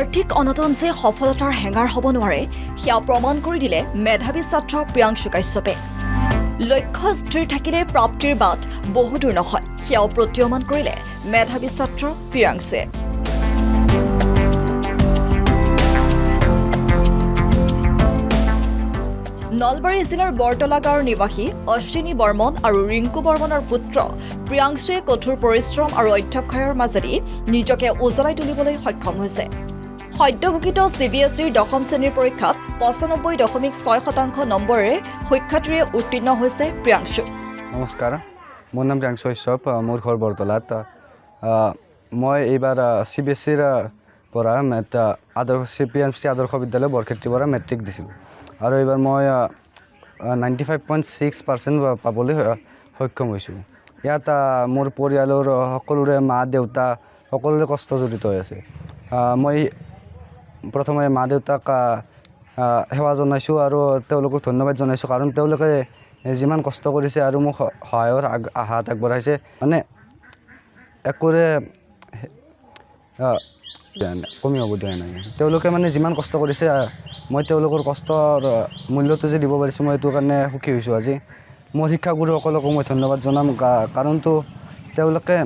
আৰ্থিক অনটন যে সফলতাৰ হেঙাৰ হ'ব নোৱাৰে সেয়া প্ৰমাণ কৰি দিলে মেধাৱী ছাত্ৰ প্ৰিয়াংশু কাশ্যপে লক্ষ্য স্থিৰ থাকিলে প্ৰাপ্তিৰ বাট বহুদূৰ নহয় সেয়াও প্ৰতীয়মান কৰিলে মেধাৱী ছাত্ৰ প্ৰিয়াংশুৱে নলবাৰী জিলাৰ বৰতলা গাঁৱৰ নিবাসী অশ্বিনী বৰ্মন আৰু ৰিংকু বৰ্মনৰ পুত্ৰ প্ৰিয়াংশুৱে কঠোৰ পৰিশ্ৰম আৰু অধ্যৱসায়ৰ মাজেদি নিজকে উজ্বলাই তুলিবলৈ সক্ষম হৈছে সদ্য ঘোষিত CBSEৰ 10ম শ্ৰেণীৰ পৰীক্ষাত 95.6% নম্বৰেৰে সুখ্যাতিৰে উত্তীৰ্ণ হৈছে প্ৰিয়াংশু নমস্কাৰ মোৰ নাম প্ৰিয়াংশু কাশ্যপ মোৰ ঘৰ বৰতলাত মই এইবাৰ CBSEৰ পৰা আদৰ্শ PMC আদৰ্শ বিদ্যালয় বৰক্ষেত্ৰীৰ পৰা মেট্ৰিক দিছিলোঁ আৰু এইবাৰ মই 95.6% পাবলৈ সক্ষম হৈছোঁ ইয়াত মোৰ পৰিয়ালৰ সকলোৰে মা দেউতা সকলোৰে কষ্ট জড়িত হৈ আছে মই প্ৰথমে মা দেউতাক সেৱা জনাইছোঁ আৰু তেওঁলোকক ধন্যবাদ জনাইছোঁ কাৰণ তেওঁলোকে যিমান কষ্ট কৰিছে আৰু মোক সহায়ৰ হাত আগবঢ়াইছে মানে একোৰে কমি হ'ব দিয়া নাই তেওঁলোকে মানে যিমান কষ্ট কৰিছে মই তেওঁলোকৰ কষ্টৰ মূল্যটো যে দিব পাৰিছোঁ মই এইটো কাৰণে সুখী হৈছোঁ আজি মোৰ শিক্ষাগুৰুসকলকো মই ধন্যবাদ জনাম কাৰণটো তেওঁলোকে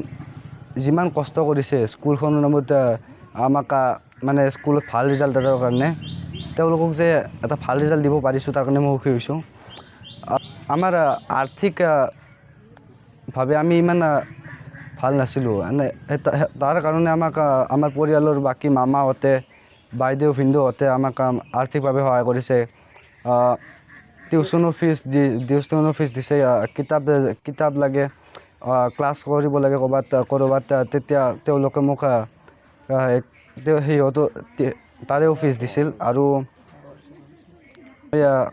যিমান কষ্ট কৰিছে স্কুলখনৰ নামত আমাক মানে স্কুলত ভাল ৰিজাল্ট এটাৰ কাৰণে তেওঁলোকক যে এটা ভাল ৰিজাল্ট দিব পাৰিছোঁ তাৰ কাৰণে মই সুখী হৈছোঁ আমাৰ আৰ্থিকভাৱে আমি ইমান ভাল নাছিলোঁ মানে তাৰ কাৰণে আমাক আমাৰ পৰিয়ালৰ বাকী মামাহঁতে বাইদেউ ভিনদেউহঁতে আমাক আৰ্থিকভাৱে সহায় কৰিছে টিউশ্যনৰ ফিজ দিছে কিতাপ লাগে ক্লাছ কৰিব লাগে ক'ৰবাত তেতিয়া তেওঁলোকে মোক সিহঁতো তাৰেও ফিজ দিছিল আৰু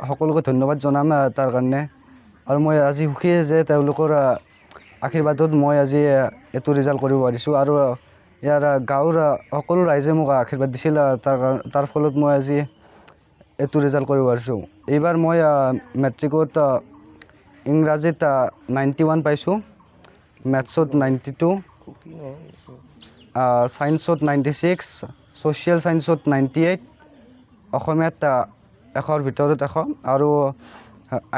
সকলোকে ধন্যবাদ জনাম তাৰ কাৰণে আৰু মই আজি সুখী যে তেওঁলোকৰ আশীৰ্বাদত মই আজি এইটো ৰিজাল্ট কৰিব পাৰিছোঁ আৰু ইয়াৰ গাঁৱৰ সকলো ৰাইজে মোক আশীৰ্বাদ দিছিল তাৰ ফলত মই আজি এইটো ৰিজাল্ট কৰিব পাৰিছোঁ এইবাৰ মই মেট্ৰিকত ইংৰাজীত 91 পাইছোঁ মেথছত 92 ছায়েন্সত 96 ছ'চিয়েল ছায়েন্সত 98 অসমীয়াত 100ৰ ভিতৰত 100 আৰু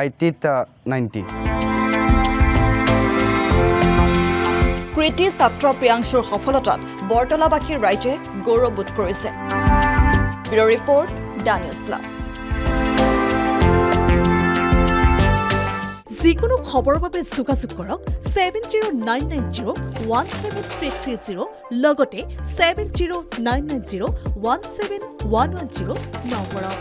IT-ত 90 কৃতি ছাত্ৰ প্ৰিয়াংশুৰ সফলতাত বৰতলাবাসীৰ ৰাইজে গৌৰৱবোধ কৰিছে ব্যুৰ' ৰিপৰ্ট ডা নিউজ প্লাছ যিকোনো খবৰৰ বাবে যোগাযোগ কৰক 7099017330 লগতে 7099017110 নম্বৰত